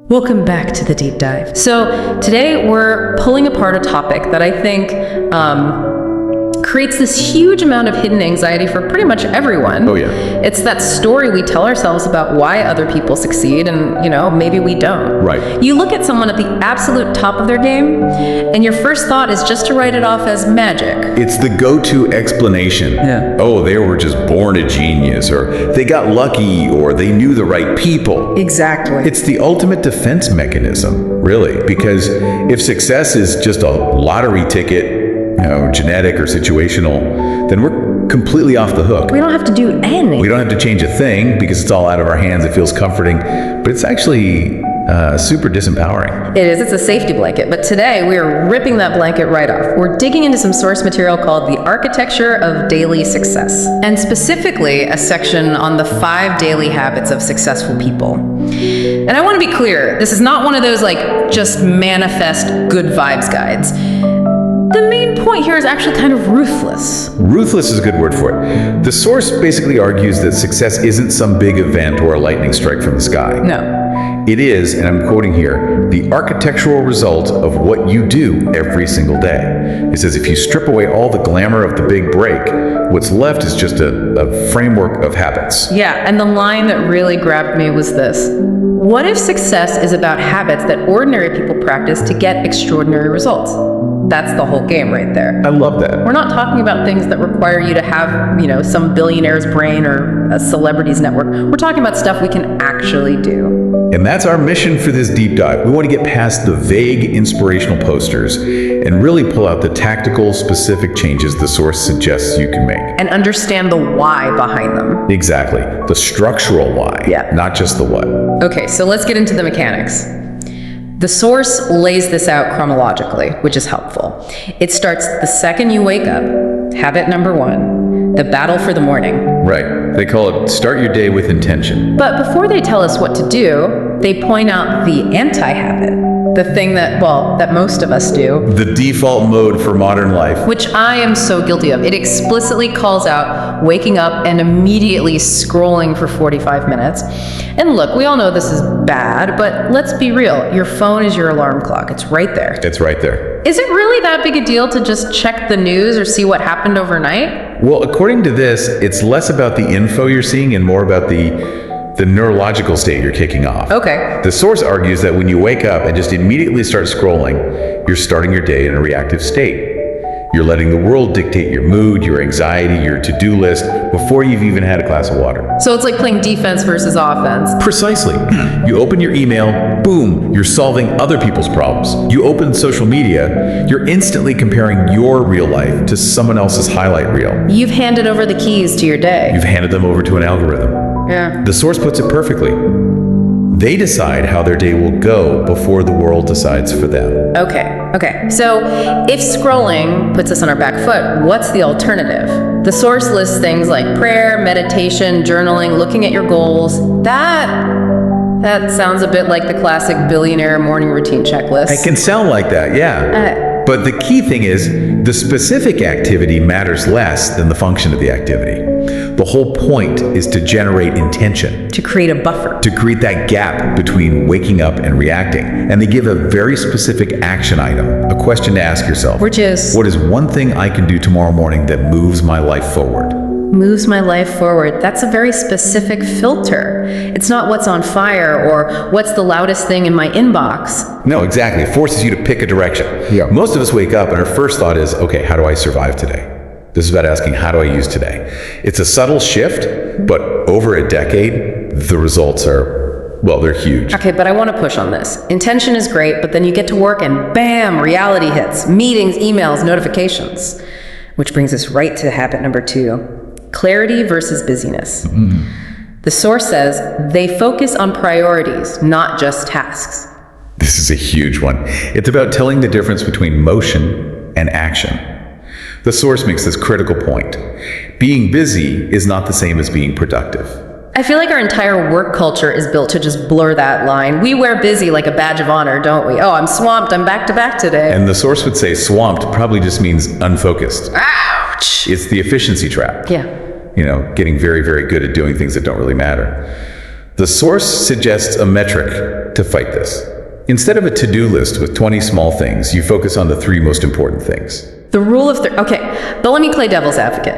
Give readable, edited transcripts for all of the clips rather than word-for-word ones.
Welcome back to the deep dive. So today we're pulling apart a topic that I think creates this huge amount of hidden anxiety for pretty much everyone. Oh yeah. It's that story we tell ourselves about why other people succeed and, maybe we don't. Right. You look at someone at the absolute top of their game and your first thought is just to write it off as magic. It's the go-to explanation. Yeah. Oh, they were just born a genius, or they got lucky, or they knew the right people. Exactly. It's the ultimate defense mechanism, really, because if success is just a lottery ticket, genetic or situational, then we're completely off the hook. We don't have to do anything. We don't have to change a thing because it's all out of our hands. It feels comforting, but it's actually super disempowering. It is. It's a safety blanket. But today we are ripping that blanket right off. We're digging into some source material called The Architecture of Daily Success, and specifically a section on the 5 daily habits of successful people. And I want to be clear, this is not one of those just manifest good vibes guides. The main point here is actually kind of ruthless. Ruthless is a good word for it. The source basically argues that success isn't some big event or a lightning strike from the sky. No. It is, and I'm quoting here, the architectural result of what you do every single day. It says if you strip away all the glamour of the big break, what's left is just a framework of habits. Yeah, and the line that really grabbed me was this. What if success is about habits that ordinary people practice to get extraordinary results? That's the whole game right there. I love that. We're not talking about things that require you to have, some billionaire's brain or a celebrity's network. We're talking about stuff we can actually do. And that's our mission for this deep dive. We want to get past the vague inspirational posters and really pull out the tactical, specific changes the source suggests you can make. And understand the why behind them. Exactly. The structural why, Yeah. not just the what. Okay, so let's get into the mechanics. The source lays this out chronologically, which is helpful. It starts the second you wake up, habit number 1, the battle for the morning. Right. They call it start your day with intention. But before they tell us what to do, they point out the anti-habit, the thing that most of us do. The default mode for modern life. Which I am so guilty of. It explicitly calls out waking up and immediately scrolling for 45 minutes. And look, we all know this is bad, but let's be real. Your phone is your alarm clock. It's right there. It's right there. Is it really that big a deal to just check the news or see what happened overnight? Well, according to this, it's less about the info you're seeing and more about the neurological state you're kicking off. Okay. The source argues that when you wake up and just immediately start scrolling, you're starting your day in a reactive state. You're letting the world dictate your mood, your anxiety, your to-do list before you've even had a glass of water. So it's like playing defense versus offense. Precisely. You open your email, boom, you're solving other people's problems. You open social media, you're instantly comparing your real life to someone else's highlight reel. You've handed over the keys to your day. You've handed them over to an algorithm. Yeah. The source puts it perfectly. They decide how their day will go before the world decides for them. Okay. So if scrolling puts us on our back foot, what's the alternative? The source lists things like prayer, meditation, journaling, looking at your goals. That sounds a bit like the classic billionaire morning routine checklist. It can sound like that, yeah. But the key thing is, the specific activity matters less than the function of the activity. The whole point is to generate intention. To create a buffer. To create that gap between waking up and reacting. And they give a very specific action item, a question to ask yourself. Which is? What is one thing I can do tomorrow morning that moves my life forward? Moves my life forward. That's a very specific filter. It's not what's on fire or what's the loudest thing in my inbox. No, exactly. It forces you to pick a direction. Yeah. Most of us wake up and our first thought is, okay, how do I survive today? This is about asking, how do I use today? It's a subtle shift, but over a decade, the results are, they're huge. Okay, but I want to push on this. Intention is great, but then you get to work and bam, reality hits. Meetings, emails, notifications. Which brings us right to habit number 2. Clarity versus busyness. Mm-hmm. The source says they focus on priorities, not just tasks. This is a huge one. It's about telling the difference between motion and action. The source makes this critical point. Being busy is not the same as being productive. I feel like our entire work culture is built to just blur that line. We wear busy like a badge of honor, don't we? Oh, I'm swamped, I'm back to back today. And the source would say swamped probably just means unfocused. Ouch! It's the efficiency trap. Yeah. Getting very, very good at doing things that don't really matter. The source suggests a metric to fight this. Instead of a to-do list with 20 small things, you focus on the 3 most important things. The rule of okay, but let me play devil's advocate.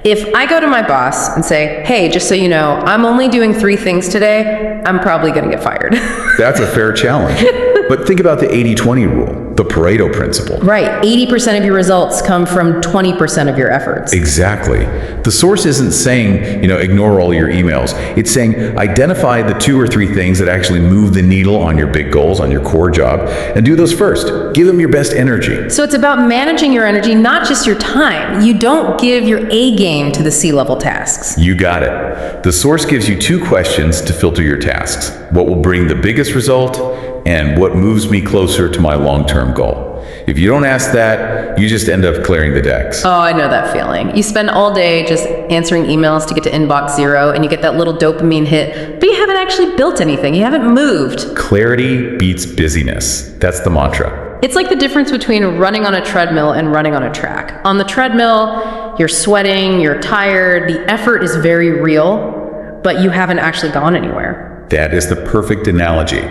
If I go to my boss and say, hey, just so you know, I'm only doing 3 things today, I'm probably going to get fired. That's a fair challenge. But think about the 80-20 rule, the Pareto principle. Right, 80% of your results come from 20% of your efforts. Exactly. The source isn't saying, ignore all your emails. It's saying identify the 2 or 3 things that actually move the needle on your big goals, on your core job, and do those first. Give them your best energy. So it's about managing your energy, not just your time. You don't give your A game to the C-level tasks. You got it. The source gives you 2 questions to filter your tasks. What will bring the biggest result, and what moves me closer to my long-term goal? If you don't ask that, you just end up clearing the decks. Oh, I know that feeling. You spend all day just answering emails to get to inbox 0, and you get that little dopamine hit, but you haven't actually built anything. You haven't moved. Clarity beats busyness. That's the mantra. It's like the difference between running on a treadmill and running on a track. On the treadmill, you're sweating, you're tired, the effort is very real, but you haven't actually gone anywhere. That is the perfect analogy.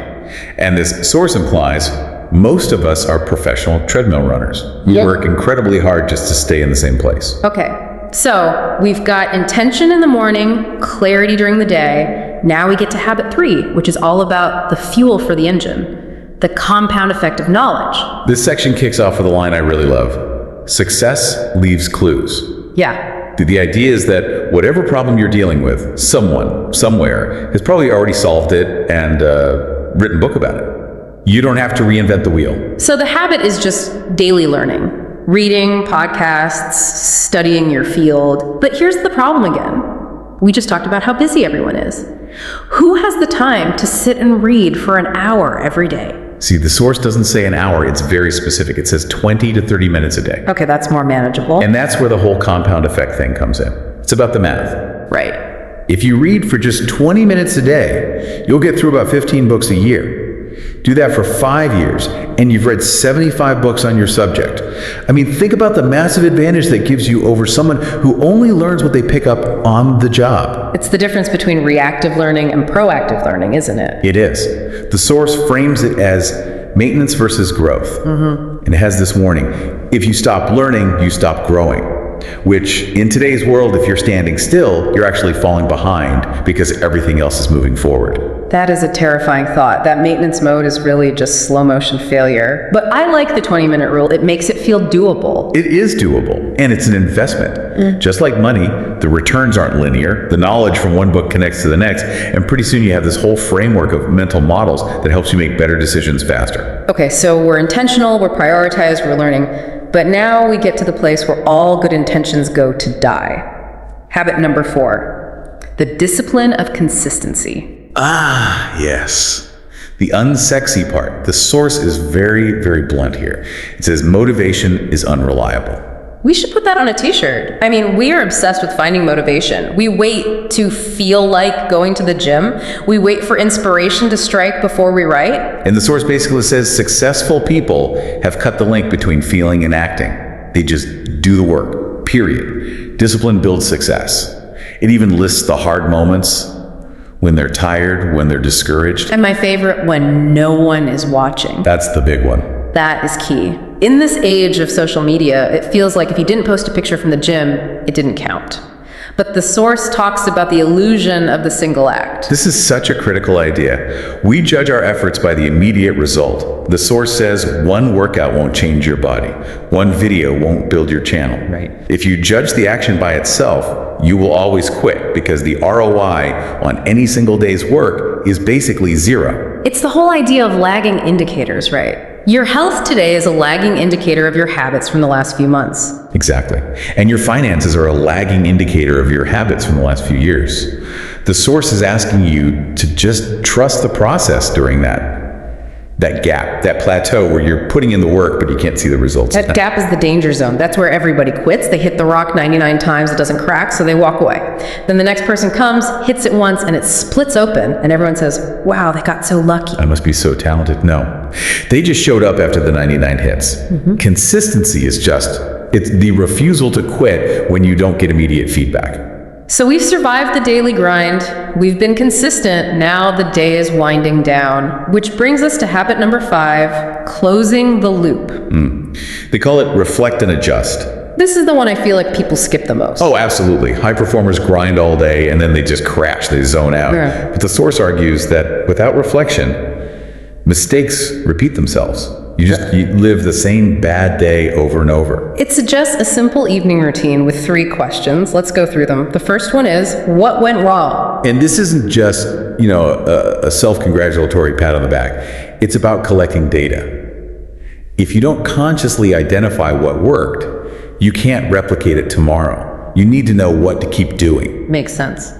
And this source implies most of us are professional treadmill runners. We work incredibly hard just to stay in the same place. Okay, so we've got intention in the morning, clarity during the day. Now we get to habit 3, which is all about the fuel for the engine, the compound effect of knowledge. This section kicks off with a line I really love. Success leaves clues. Yeah. The idea is that whatever problem you're dealing with, someone, somewhere, has probably already solved it and written a book about it. You don't have to reinvent the wheel. So the habit is just daily learning, reading, podcasts, studying your field. But here's the problem again. We just talked about how busy everyone is. Who has the time to sit and read for an hour every day? See, the source doesn't say an hour, it's very specific. It says 20 to 30 minutes a day. Okay, that's more manageable. And that's where the whole compound effect thing comes in. It's about the math. Right. If you read for just 20 minutes a day, you'll get through about 15 books a year. Do that for 5 years, and you've read 75 books on your subject. I mean, think about the massive advantage that gives you over someone who only learns what they pick up on the job. It's the difference between reactive learning and proactive learning, isn't it? It is. The source frames it as maintenance versus growth. And it has this warning. If you stop learning, you stop growing. Which, in today's world, if you're standing still, you're actually falling behind because everything else is moving forward. That is a terrifying thought. That maintenance mode is really just slow motion failure. But I like the 20-minute rule. It makes it feel doable. It is doable, and it's an investment. Just like money, the returns aren't linear. The knowledge from one book connects to the next, and pretty soon you have this whole framework of mental models that helps you make better decisions faster. Okay, so we're intentional, we're prioritized, we're learning. But now we get to the place where all good intentions go to die. Habit number 4, the discipline of consistency. Ah, yes. The unsexy part. The source is very, very blunt here. It says motivation is unreliable. We should put that on a t-shirt. I mean, we are obsessed with finding motivation. We wait to feel like going to the gym. We wait for inspiration to strike before we write. And the source basically says successful people have cut the link between feeling and acting. They just do the work, period. Discipline builds success. It even lists the hard moments, when they're tired, when they're discouraged. And my favorite, when no one is watching. That's the big one. That is key. In this age of social media, it feels like if you didn't post a picture from the gym, it didn't count. But the source talks about the illusion of the single act. This is such a critical idea. We judge our efforts by the immediate result. The source says one workout won't change your body. One video won't build your channel. Right. If you judge the action by itself, you will always quit because the ROI on any single day's work is basically zero. It's the whole idea of lagging indicators, right? Your health today is a lagging indicator of your habits from the last few months. Exactly. And your finances are a lagging indicator of your habits from the last few years. The source is asking you to just trust the process during that gap, that plateau where you're putting in the work, but you can't see the results. That gap is the danger zone. That's where everybody quits. They hit the rock 99 times, it doesn't crack, so they walk away. Then the next person comes, hits it once, and it splits open, and everyone says, wow, they got so lucky. I must be so talented. No. They just showed up after the 99 hits. Consistency is it's the refusal to quit when you don't get immediate feedback. So we've survived the daily grind. We've been consistent. Now the day is winding down, which brings us to habit number 5, closing the loop. They call it reflect and adjust. This is the one I feel like people skip the most. Oh, absolutely. High performers grind all day and then they just crash, they zone out. Yeah. But the source argues that without reflection, mistakes repeat themselves. You live the same bad day over and over. It suggests a simple evening routine with 3 questions. Let's go through them. The first one is, what went wrong? And this isn't just, a self-congratulatory pat on the back. It's about collecting data. If you don't consciously identify what worked, you can't replicate it tomorrow. You need to know what to keep doing. Makes sense.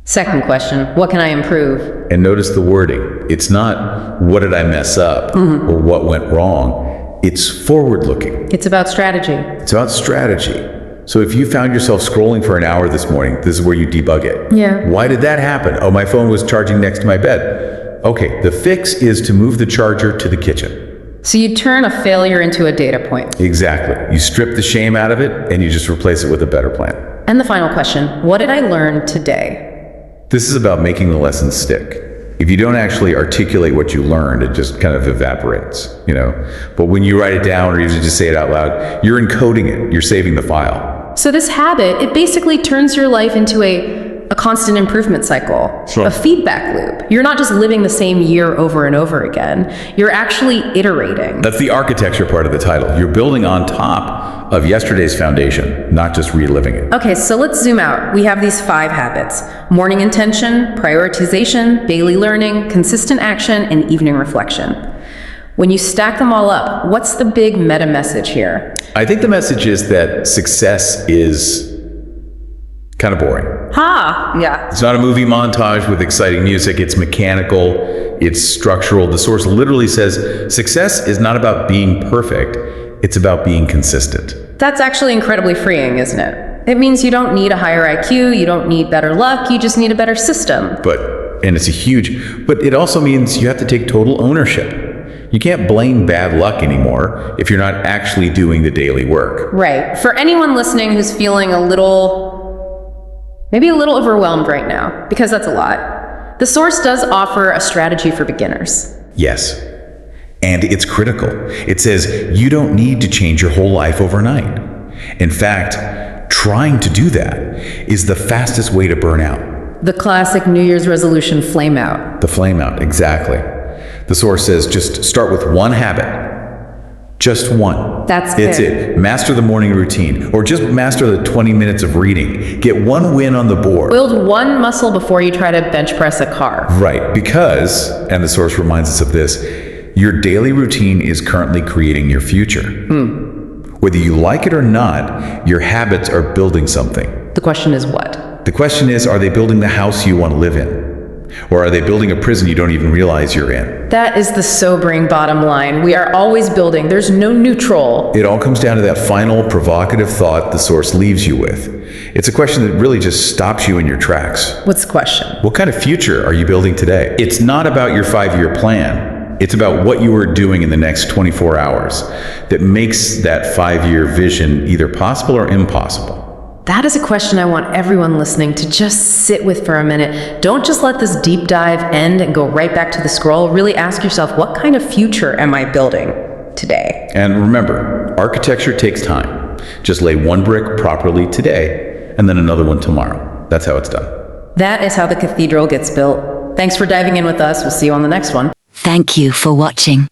Second question, what can I improve? And notice the wording. It's not, what did I mess up or what went wrong? It's forward-looking. It's about strategy. It's about strategy. So if you found yourself scrolling for an hour this morning, this is where you debug it. Yeah. Why did that happen? Oh, my phone was charging next to my bed. Okay, the fix is to move the charger to the kitchen. So you turn a failure into a data point. Exactly. You strip the shame out of it and you just replace it with a better plan. And the final question, what did I learn today? This is about making the lessons stick. If you don't actually articulate what you learned, it just kind of evaporates, But when you write it down or you just say it out loud, you're encoding it, you're saving the file. So this habit, it basically turns your life into a constant improvement cycle, Sure. a feedback loop. You're not just living the same year over and over again. You're actually iterating. That's the architecture part of the title. You're building on top of yesterday's foundation, not just reliving it. Okay, so let's zoom out. We have these 5 habits: morning intention, prioritization, daily learning, consistent action, and evening reflection. When you stack them all up, what's the big meta message here? I think the message is that success is kind of boring. Yeah. It's not a movie montage with exciting music. It's mechanical. It's structural. The source literally says success is not about being perfect. It's about being consistent. That's actually incredibly freeing, isn't it? It means you don't need a higher IQ, you don't need better luck, you just need a better system. But it also means you have to take total ownership. You can't blame bad luck anymore if you're not actually doing the daily work. Right. For anyone listening who's feeling maybe a little overwhelmed right now, because that's a lot, the source does offer a strategy for beginners. Yes. And it's critical. It says you don't need to change your whole life overnight. In fact, trying to do that is the fastest way to burn out. The classic New Year's resolution flame out. The flame out, exactly. The source says just start with one habit. Just one. It's it. Master the morning routine, or just master the 20 minutes of reading. Get one win on the board. Build one muscle before you try to bench press a car. Right, because, and the source reminds us of this, your daily routine is currently creating your future. Whether you like it or not, your habits are building something. The question is what? The question is, are they building the house you want to live in? Or are they building a prison you don't even realize you're in? That is the sobering bottom line. We are always building. There's no neutral. It all comes down to that final provocative thought the source leaves you with. It's a question that really just stops you in your tracks. What's the question? What kind of future are you building today? It's not about your 5-year plan. It's about what you are doing in the next 24 hours that makes that 5-year vision either possible or impossible. That is a question I want everyone listening to just sit with for a minute. Don't just let this deep dive end and go right back to the scroll. Really ask yourself, what kind of future am I building today? And remember, architecture takes time. Just lay one brick properly today and then another one tomorrow. That's how it's done. That is how the cathedral gets built. Thanks for diving in with us. We'll see you on the next one. Thank you for watching.